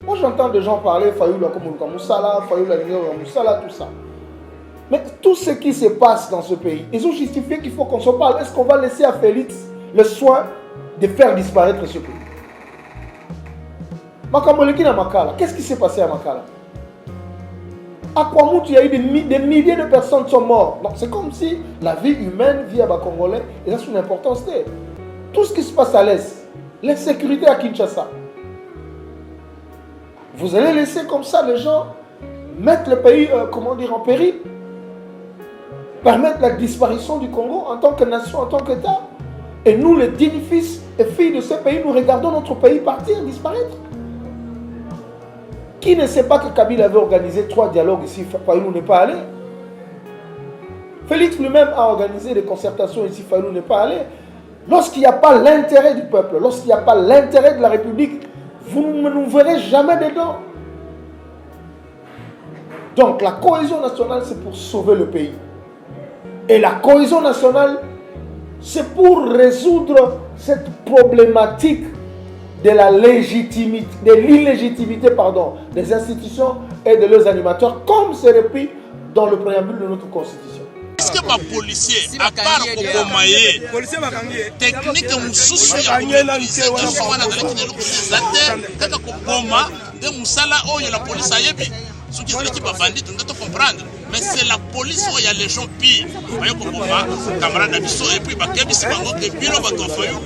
Moi j'entends des gens parler, Fayoula comme Moussala, Fayoula Moussala, tout ça. Mais tout ce qui se passe dans ce pays, ils ont justifié qu'il faut qu'on se parle. Est-ce qu'on va laisser à Félix le soin de faire disparaître ce pays? Makamboleki na Makala, qu'est-ce qui s'est passé à Makala? À Kwamoutou, il y a eu des milliers de personnes qui sont mortes. Donc c'est comme si la vie humaine, vie à Congolais, et ça c'est une importance. Tout ce qui se passe à l'Est, l'insécurité à Kinshasa. Vous allez laisser comme ça les gens mettre le pays en péril, permettre la disparition du Congo en tant que nation, en tant qu'État. Et nous, les dignes fils et filles de ce pays, nous regardons notre pays partir, disparaître. Qui ne sait pas que Kabila avait organisé 3 dialogues ici, Fayulu n'est pas allé. Félix lui-même a organisé des concertations ici, Fayulu n'est pas allé. Lorsqu'il n'y a pas l'intérêt du peuple, lorsqu'il n'y a pas l'intérêt de la République, vous ne nous verrez jamais dedans. Donc la cohésion nationale, c'est pour sauver le pays. Et la cohésion nationale, c'est pour résoudre cette problématique de la légitimité, de l'illégitimité, des institutions et de leurs animateurs, comme c'est repris dans le préambule de notre constitution. Est-ce que ma policier, à part Kokomaye, technique mususu ya kumaîtriser question wana zalaki na lokalisateur kaka koboma de musala oyo la police ayebi soki ezalaki bavandi tunda to comprendre, mais c'est la police oyo ya les gens pire baye koboma camarade na biso et puis bakebisi bango ke bino bato ya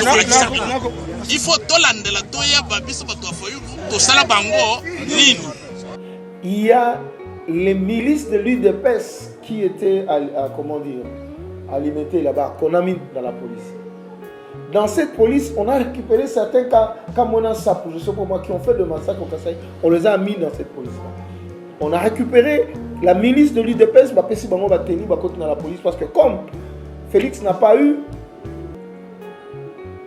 Fayulu il faut tolandela toyeba biso bato ya Fayulu tosala bango nini. Il y a les milices de l'UDPS qui étaient alimentées là-bas, qu'on a mis dans la police. Dans cette police, on a récupéré certains cas, comme on a ça, je sais pas moi, qui ont fait le massacre au Kassai, on les a mis dans cette police-là. On a récupéré la milice de l'UDPS, dans la police, parce que comme Félix n'a pas eu,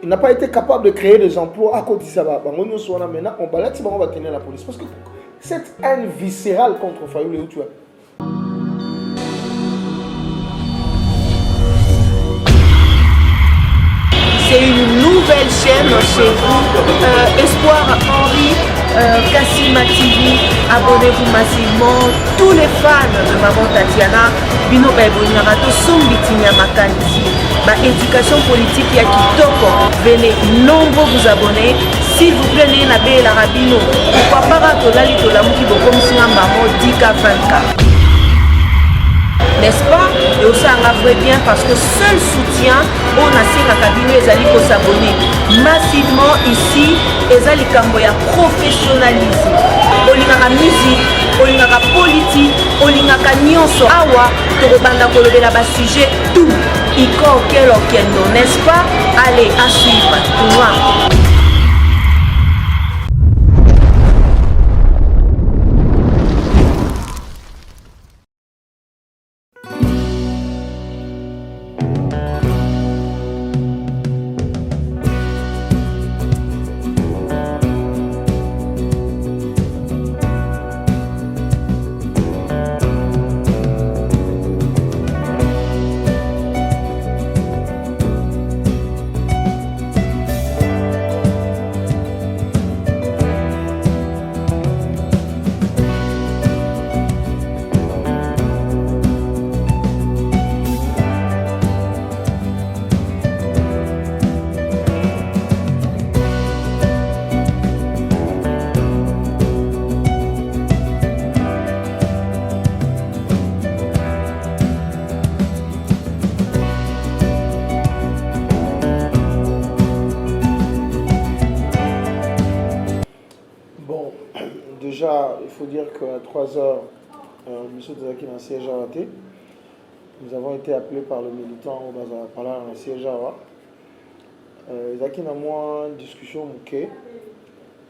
il n'a pas été capable de créer des emplois à côté de ça, maintenant on balade si on va tenir la police. Parce que cette haine viscérale contre Fayulu où tu as. C'est une nouvelle chaîne chez vous, Espoir Henri, Kassima TV, abonnez-vous massivement, tous les fans de Maman Tatiana, Bino Baibonarato, Sombitinia Makanisi, éducation politique ya kitoko, venez nombreux vous abonner, s'il vous plaît, n'ayez la rabino, pourquoi pas Tolali Tolamuki Bokom Singambamo, 10K 20K. N'est-ce pas? Et aussi un vrai bien parce que seul soutien, on a ces cabinets et Zali pour s'abonner massivement ici, et Zali Kamboya professionnalisme. Olingaka musique, olingaka politique, olingaka nyonso awa, torobanda kolobela ba sujet tout. Iko quel okendo, n'est-ce pas? Allez, à suivre. Tout. Déjà, il faut dire qu'à 3 heures, M. Tezaki dans le siège à Waté, nous avons été appelés par le militant au Bazar par là dans le siège à Waté. Zaki et moi, une discussion mouquée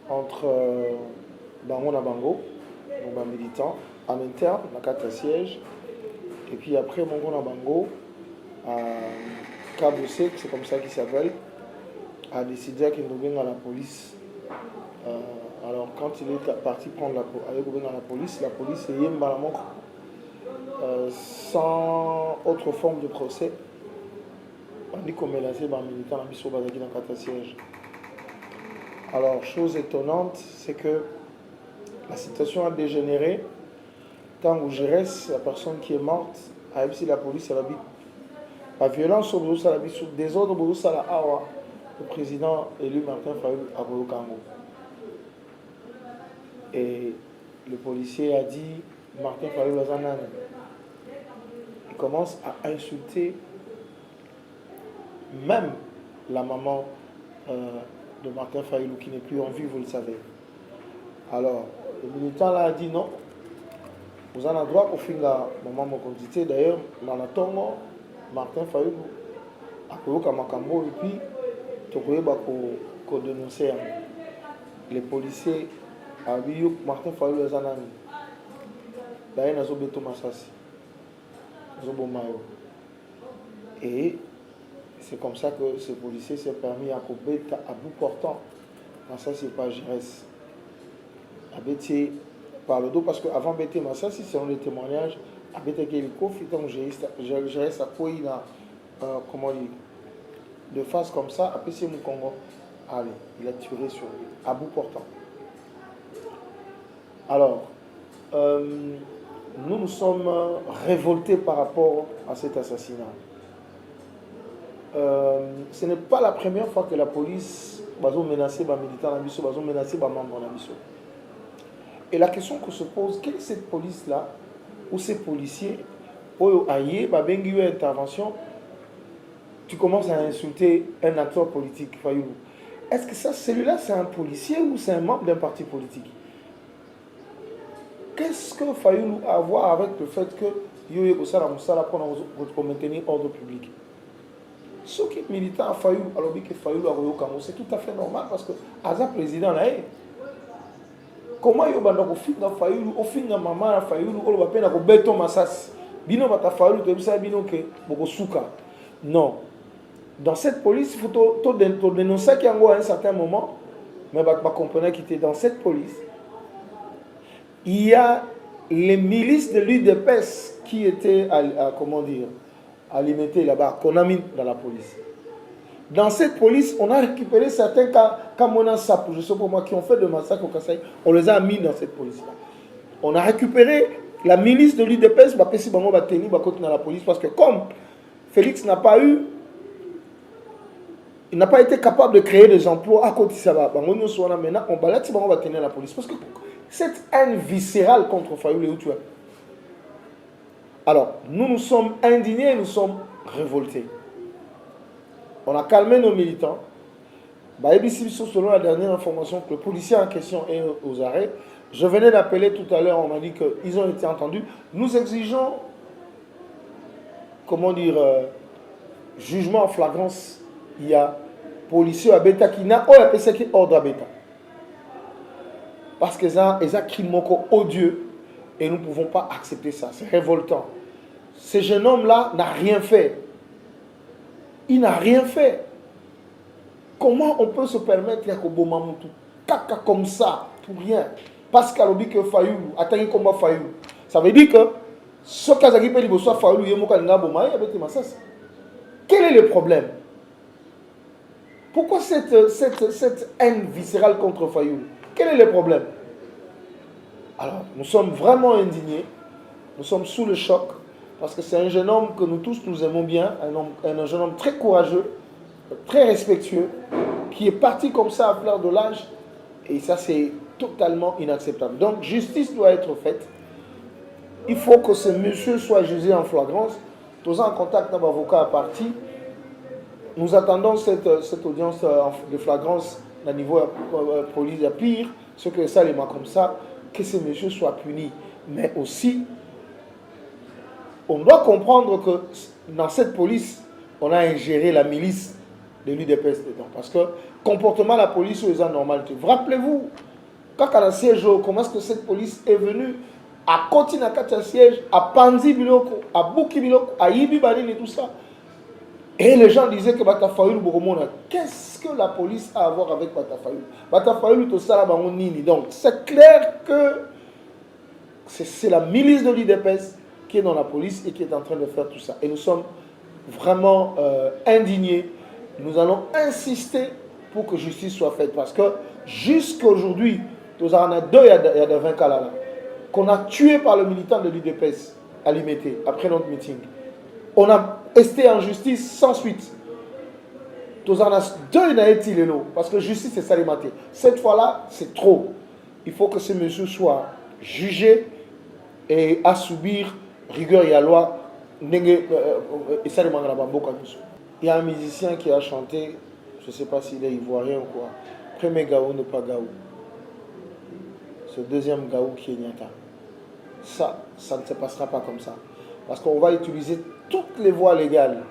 entre Bango et Bango, donc un militant, en interne, dans le 4 sièges, et puis après Bango et Bango, à Kaboussé, c'est comme ça qu'il s'appelle, a décidé qu'il nous vienne à la police. Alors quand il est parti prendre la police est Yembalamok sans autre forme de procès. On dit qu'on est lancé par un militant à Bissau Bazaki dans 4 sièges. Alors, chose étonnante, c'est que la situation a dégénéré. Tant où je reste, la personne qui est morte, même si la police a dit la violence au sur désordre au Awa, le président élu Martin Fayulu à Kango. Et le policier a dit Martin Fayulu Zanan. Il commence à insulter même la maman de Martin Fayulu qui n'est plus en vie, vous le savez. Alors, le militant là a dit non. Vous en avez droit pour finir la maman Mokondité. D'ailleurs, Manatongo, Martin Fayulu, a Koyoka Makambo, et puis, Tokoyeba ko dénoncer. Les policiers a dit Martin Fayulu Zanani. D'ailleurs, Nazo Beto Massassi. Nazo Bomayo. Et c'est comme ça que ce policier s'est permis à couper à bout portant. Ça, c'est pas Gérès. À Bétier par le dos, parce qu'avant Bétier Massassi, selon les témoignages, à Bétier Kéliko, Gérès a couillé comment dire, de face comme ça, à Bétier Moukongo. Allez, il a tiré sur lui, à bout portant. Alors, nous sommes révoltés par rapport à cet assassinat. Ce n'est pas la première fois que la police va menacer les militants, va menacer les membres de la mission. Et la question qu'on se pose, quelle est cette police-là, ou ces policiers, où aïe, une intervention, tu commences à insulter un acteur politique, Fayulu. Est-ce que ça, celui-là, c'est un policier ou c'est un membre d'un parti politique? Qu'est-ce que Fayulu a à voir avec le fait que Yoye Kosala Moussala pour maintenir l'ordre public? Ceux qui militent à Fayulu, alors que Fayulu a Royokamo, c'est tout à fait normal parce que Aza président là, comment il y a au fin de Fayulu, au fin de maman Fayulu, on va peine à béton massas. Bino va ta Fayulu, tu sais bino que beaucoup souka. Non. Dans cette police, il faut dénoncer qu'il y a à un certain moment, mais va comprendre qu'il était dans cette police. Il y a les milices de l'UDPS qui étaient comment dire, alimentés là-bas, qu'on a mis dans la police. Dans cette police, on a récupéré certains cas, comme on a ça, je sais pas moi, qui ont fait de massacres au Kassai, on les a mis dans cette police-là. On a récupéré la milice de l'UDPS, dans la police, parce que comme Félix n'a pas eu, il n'a pas été capable de créer des emplois à côté de ça, maintenant, on va tenir la police. Parce que cette haine viscérale contre Fayulu où tu es. Alors, nous sommes indignés, nous sommes révoltés. On a calmé nos militants. Selon la dernière information que le policier en question est aux arrêts, je venais d'appeler tout à l'heure, on m'a dit qu'ils ont été entendus. Nous exigeons, comment dire, jugement en flagrance. Il y a policier à Beta qui n'a pas appelé ça qui est ordre à Beta. Parce que ça, ils ont crime odieux et nous ne pouvons pas accepter ça. C'est révoltant. Ce jeune homme-là n'a rien fait. Il n'a rien fait. Comment on peut se permettre d'être caca comme ça, pour rien? Parce qu'à l'objet que Fayulu, attendez combat Fayulu. Ça veut dire que ce cas qui peut dire Fayulu, il y a quel est le problème? Pourquoi cette haine viscérale contre Fayulu? Quel est le problème? Alors, nous sommes vraiment indignés. Nous sommes sous le choc. Parce que c'est un jeune homme que nous tous nous aimons bien. Un jeune homme très courageux, très respectueux, qui est parti comme ça à fleur de l'âge. Et ça, c'est totalement inacceptable. Donc, justice doit être faite. Il faut que ce monsieur soit jugé en flagrance. Tous en contact avec l'avocat à partie. Nous attendons cette audience de flagrance à niveau police. Il y a pire, ce que ça les met comme ça, que ce monsieur soit puni. Mais aussi, on doit comprendre que dans cette police, on a ingéré la milice de l'UDPS dedans. Parce que le comportement de la police est anormal. Rappelez-vous, quand on a siège, comment est-ce que cette police est venue à continuer à siège, à Panzi Biloko, à Bouki Biloko, à Yibi Badin et tout ça. Et les gens disaient que Bata Fayulu Boromona, qu'est-ce que la police a à voir avec Bata Fayulu? Bata Fayulu tout ça là-bas, donc c'est clair que c'est la milice de l'UDPS qui est dans la police et qui est en train de faire tout ça. Et nous sommes vraiment indignés. Nous allons insister pour que justice soit faite parce que Jusqu'à aujourd'hui, nous en avons deux, il y a de 20 cas là, qu'on a tué par le militant de l'UDPS à Limité, après notre meeting. On a esté en justice sans suite. Nous en avons deux, parce que justice c'est salimaté. Cette fois-là, c'est trop. Il faut que ce monsieur soit jugé et à subir rigueur et à loi. Il y a un musicien qui a chanté, je ne sais pas s'il est ivoirien ou quoi. Premier Gaou ne pas Gaou. Ce deuxième Gaou qui est Nyata. Ça ne se passera pas comme ça. Parce qu'on va utiliser toutes les voies légales,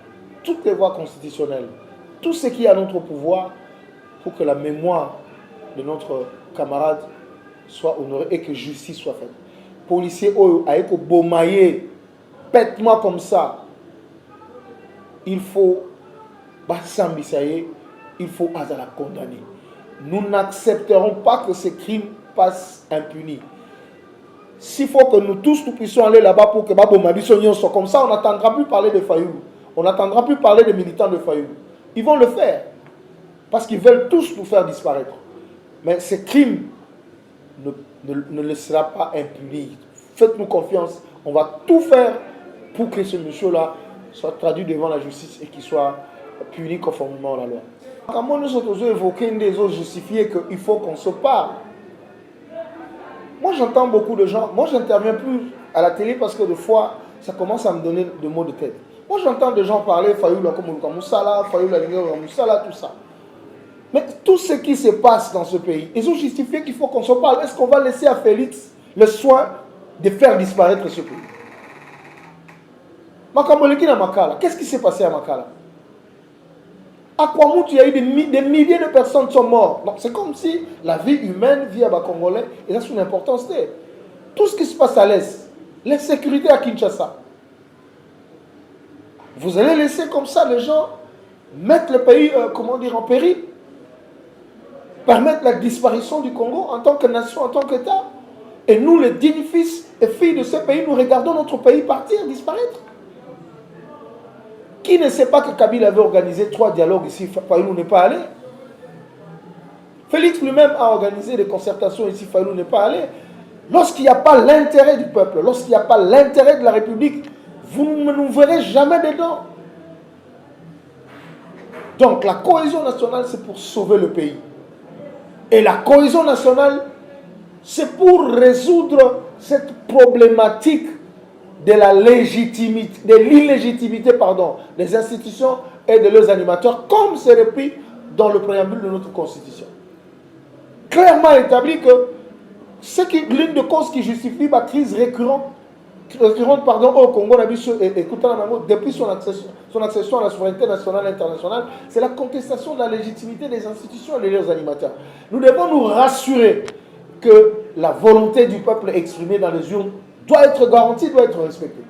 toutes les voies constitutionnelles, tout ce qui est à notre pouvoir pour que la mémoire de notre camarade soit honorée et que justice soit faite. Policier avec Bomaye, pète-moi comme ça. Il faut il faut la condamner. Nous n'accepterons pas que ces crimes passent impunis. S'il faut que nous tous nous puissions aller là-bas pour que Bomaye soit comme ça, on n'attendra plus parler de Fayoulou. On n'attendra plus parler des militants de Fayoulou. Ils vont le faire. Parce qu'ils veulent tous nous faire disparaître. Mais ces crimes ne le sera pas impuni. Faites-nous confiance. On va tout faire pour que ce monsieur-là soit traduit devant la justice et qu'il soit puni conformément à la loi. Quand nous sommes évoqués des autres justifiés qu'il faut qu'on se parle. Moi j'entends beaucoup de gens, moi j'interviens plus à la télé parce que des fois ça commence à me donner des maux de tête. Moi j'entends des gens parler Fayoulou comme Moussala, Fayoulou comme Moussala, tout ça. Mais tout ce qui se passe dans ce pays, ils ont justifié qu'il faut qu'on se parle. Est-ce qu'on va laisser à Félix le soin de faire disparaître ce pays? Makamboleki na Makala, qu'est-ce qui s'est passé à Makala? À Kwamouth, il y a eu des milliers de personnes qui sont mortes. Donc c'est comme si la vie humaine, vie à Congolais, et ça c'est une importance. Tout ce qui se passe à l'Est, l'insécurité à Kinshasa. Vous allez laisser comme ça les gens mettre le pays en péril, permettre la disparition du Congo en tant que nation, en tant qu'État. Et nous, les dignes fils et filles de ce pays, nous regardons notre pays partir, disparaître. Qui ne sait pas que Kabila avait organisé 3 dialogues ici, Fayoulou n'est pas allé? Félix lui-même a organisé des concertations ici, Fayoulou n'est pas allé. Lorsqu'il n'y a pas l'intérêt du peuple, lorsqu'il n'y a pas l'intérêt de la République, vous ne nous verrez jamais dedans. Donc la cohésion nationale, c'est pour sauver le pays. Et la cohésion nationale, c'est pour résoudre cette problématique de l'illégitimité des institutions et de leurs animateurs, comme c'est repris dans le préambule de notre Constitution. Clairement établi que l'une des causes qui justifie la crise récurrente au Congo, depuis son accession à la souveraineté nationale et internationale, c'est la contestation de la légitimité des institutions et de leurs animateurs. Nous devons nous rassurer que la volonté du peuple exprimée dans les urnes doit être garantie, doit être respectée.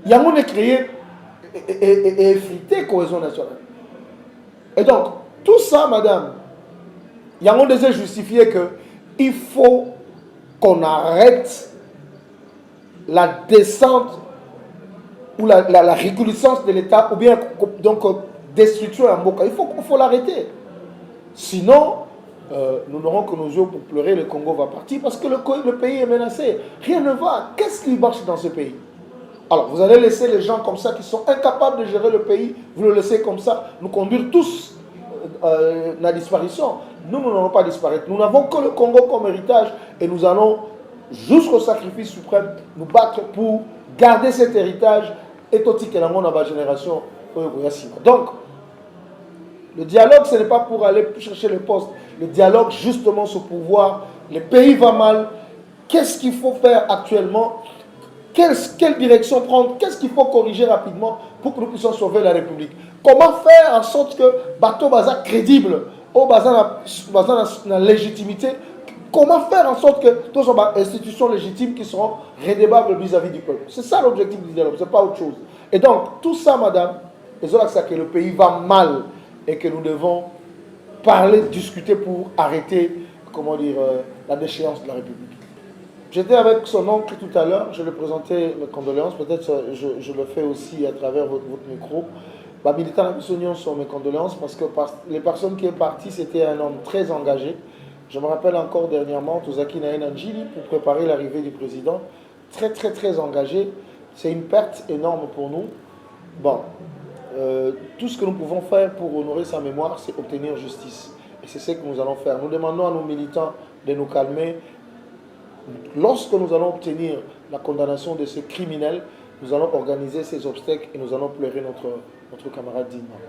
Il y a un monde créé et effrité cohésion nationale. Et donc, tout ça, madame, il y a un monde déjà justifié qu'il faut qu'on arrête la descente ou la recrudescence de l'État, ou bien donc destruction en Mboka. Il faut l'arrêter. Sinon, nous n'aurons que nos yeux pour pleurer, le Congo va partir parce que le pays est menacé. Rien ne va. Qu'est-ce qui marche dans ce pays? Alors, vous allez laisser les gens comme ça qui sont incapables de gérer le pays, vous le laissez comme ça, nous conduire tous à la disparition. Nous n'allons pas disparaître. Nous n'avons que le Congo comme héritage et nous allons, jusqu'au sacrifice suprême, nous battre pour garder cet héritage et tout ce que la génération. Donc, le dialogue, ce n'est pas pour aller chercher le poste. Le dialogue, justement, ce pouvoir, le pays va mal. Qu'est-ce qu'il faut faire actuellement? Quelle direction prendre? Qu'est-ce qu'il faut corriger rapidement pour que nous puissions sauver la République? Comment faire en sorte que Bateau Baza crédible, au Baza la légitimité? Comment faire en sorte que toutes ces institutions légitimes qui seront rédébables vis-à-vis du peuple? C'est ça l'objectif du dialogue, ce n'est pas autre chose. Et donc, tout ça, madame, les autres, c'est que le pays va mal et que nous devons parler, discuter pour arrêter, la déchéance de la République. J'étais avec son oncle tout à l'heure, je lui ai présenté mes condoléances, peut-être je le fais aussi à travers votre micro. Militants Abissonion sont mes condoléances parce que les personnes qui sont parties, c'était un homme très engagé, Je me rappelle encore dernièrement, Tozaki Naena Njili, pour préparer l'arrivée du président, très engagé. C'est une perte énorme pour nous. Bon, tout ce que nous pouvons faire pour honorer sa mémoire, c'est obtenir justice. Et c'est ce que nous allons faire. Nous demandons à nos militants de nous calmer. Lorsque nous allons obtenir la condamnation de ce criminel, nous allons organiser ces obstacles et nous allons pleurer notre camarade dignement.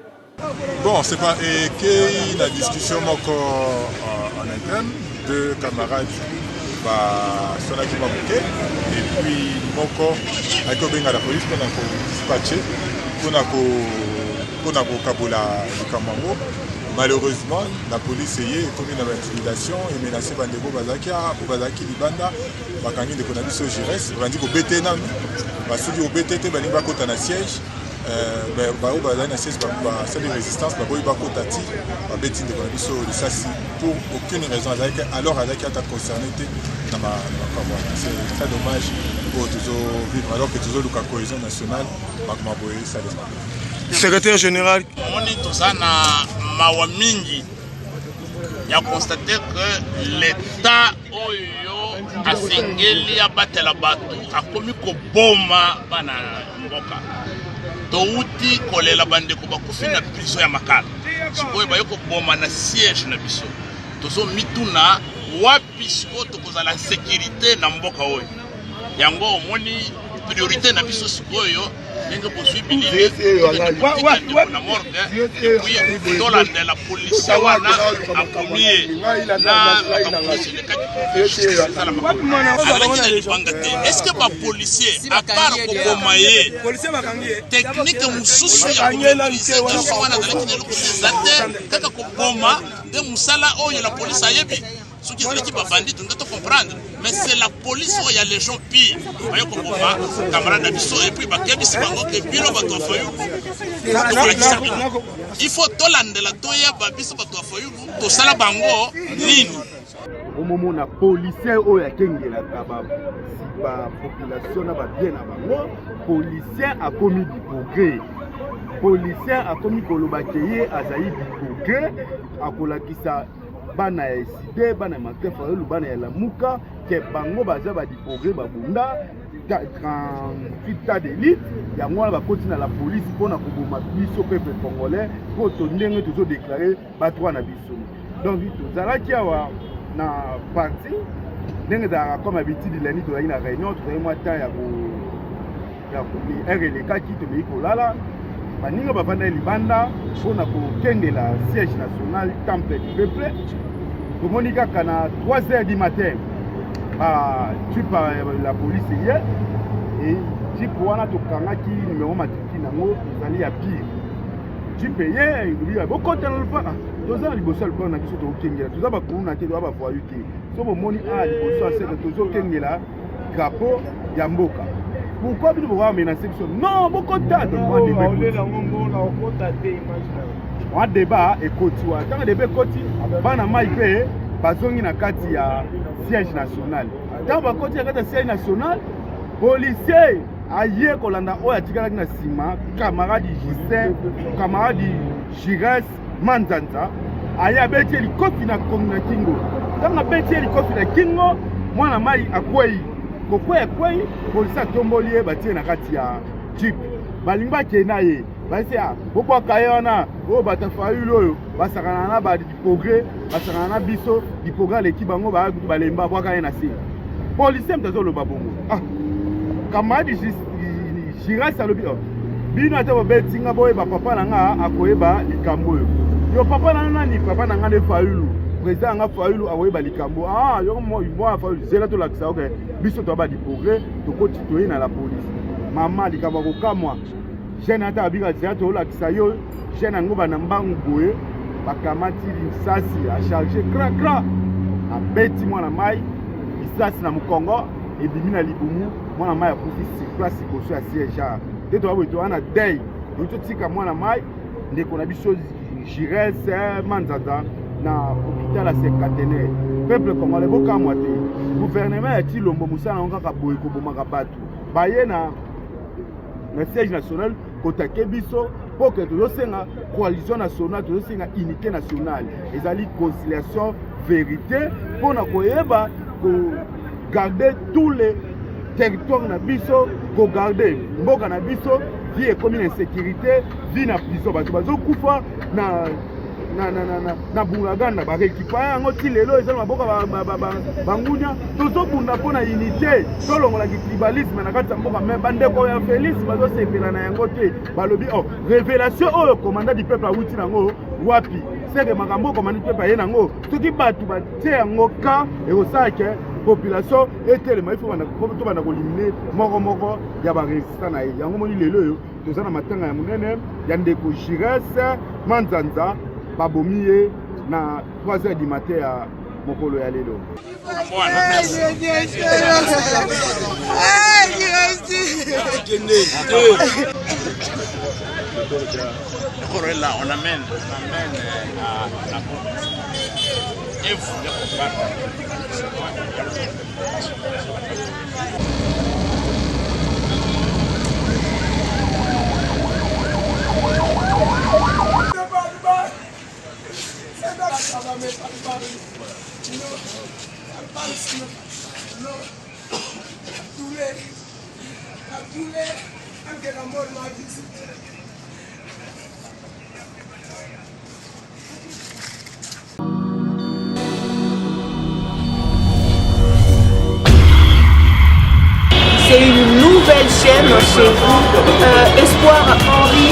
Bon, c'est pas que la discussion en interne, deux camarades sont là qui m'ont bouqué, et puis moko avec la police pour dispatcher pour kabola Lukamango. Malheureusement, la police est commis dans l'intimidation et menacé par des Bazaki Libanda, Bakangi de Konabiso Gires, Bandi au BT Nami, Basugi au BTT, Bani Bakota na siège. C'est de résistance, pour aucune raison, alors avec un concerné, c'est dommage pour vivre alors que toujours la cohésion nationale, Secrétaire général. On est tous en Mawamingi. Il a constaté que l'État a singeli a battu la bateau, a commis que Boma bana mboka. Touti kolela bandeko bakufi na prison ya makala sikoyo bayoko boma na siège na biso tozo mituna wapi siko tokozala sécurité na mboka oyo yango omoni priorité na biso sikoyo ndenge bozwi bilili na morgue epuis tolanda la police wana akomie na bapolisi est-ce que bapolisier à part kokoma ye technique mosusu ya koutilize wana azalaki na elokoteza te kaka koboma nde mosala oyo la police ayebi soki ezalaki bavandi tolinga to comprendre mais c'est la police oyo ya les gens pire baye koboma camarade na biso et puis bakebisi bango ke bino bato ya fayulu tokolakisa bino il faut tolandela toyeba biso bato ya fayulu tosala bango nini omomo na policier oyo akengelaka population na babien na bango policier akomi bipogre policier akomi kolobake ye azali bipogre akolakisa bana ya eside bana ya makefa oyo bana ya lamuka ke bango baza badipogre babunda 38 d'élite yango wana bakoti na la police mpona koboma biso peuple congolais po to ndenge tozodéclare bato wana biso donc tozalaki awa na parti ndenge ezalaka comme habitude lani tozalaki na réunion tozalaki mwa temps ya ere elekaki tobei kolala baninga bavanda ya libanda mpona kokendela siège national temple du peuple tomoni kaka na 3h du matin tu par la police hier et jipe wana tokangaki numéro matricule nango ezali ya pire jipe ye elobi bokotela lupa toza liboso ya lupango na biso tokokengela toza bakuluna te toza bavoyu te so bomoni liboso ya seke tozokengela drapeau ya mboka pourquoi bino bokoka menase biso non bokota wa débat ekoti wana ntango débat ekoti bana mai mpe bazongi na kati ya siège national ntango bakoti na kati ya siège national policier aye kolanda oyo atikalaki na nsima camarade Justin camarade Gires Manzanza aye abeti elikofi na kingo ntango abeti elikofi na kingo mwana mai akwei kokwei akwei policier atomboli ye batie na kati ya jeep balingi bakenda ye basi bobwaka ye wana oyo batafayulu oyo basakana na badipogre basakana na biso dipogre aleki bango balemba bwaka ye na se policier moto azoloba bongo camarade Gires alobi bino ate bobetinga boyeba papa na nga akoyeba likambo oyo yo papa na nani papa na nga nde fayulu président nga fayulu akoyeba likambo yo mwa fayulu zela tolakisa oke biso toa badipogre tokoti toye na la police mama likambo akokamwa jeune ata abika zela tolakisa yo jeune yango bana mbangu boye bakamati lisasi acharge krakra abeti mwana mai lisasi na mokongo ebimi na libumu mwana mai akufi sur place liboso ya siège nde toaboye towana dei totika mwana mai ndeko na biso Gires Manzanza na hôpital ya cinquantenaire peuple congolais bokamwa te gouvernement ya Tilombo mosala yango kaka boye kobomaka bato baye na siège national kotake biso mpo ke tozosenga coalition nationale tozosenga unité nationale ezali conciliation vérité pour garder tous les territoires na biso, pour garder mboka na biso, vie est comme une insécurité, vie na prison. Bazo kufa na bouragana ba récupérer ngo ti lelo ezala maboka bangunya tozo bunda pona unité tolongo la tribalisme na kati mboka même bandeko ya Félix bazo sepela na yango te balobi révélation oyo commandant du peuple awuti nango wapi c'est que makambo commandant du peuple yenango toki batu ba tie yango ka et osake population etelema ifo bana kolimine moko ya ba résistant na yango moni lelo yo toza na matanga ya munene ya ndeko Giresse Manzanza babomiye na 3h du matin ya mokolo ya lelo. Là, on amène à la et vous c'est une nouvelle chaîne chez vous, Espoir Henri,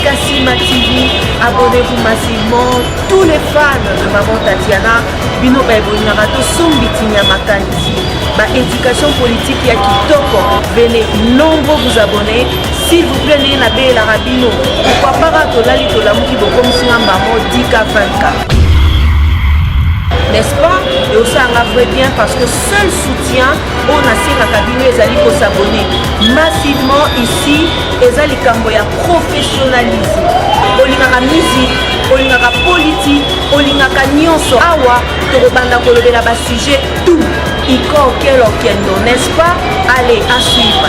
Kassima TV, abonnez-vous massivement, tous les fans de Maman Tatiana, Bino Baibonarato, Sombitinia Makanisi, éducation politique ya Kitoko, venez nombreux vous abonner, s'il vous plaît, n'ayez pas la rabino, pourquoi pas ratolali tolamuki bokom singa mamo 10K 20K. N'est-ce pas? Et aussi un vrai bien parce que seul soutien on a si la cabine ezali ko s'abonner massivement ici ezali kambo ya professionnalisme olingaka musique olingaka politique olingaka nyonso awa tokobanda kolobela ba sujet tout iko kelo kendo, n'est-ce pas? Allez à suivre.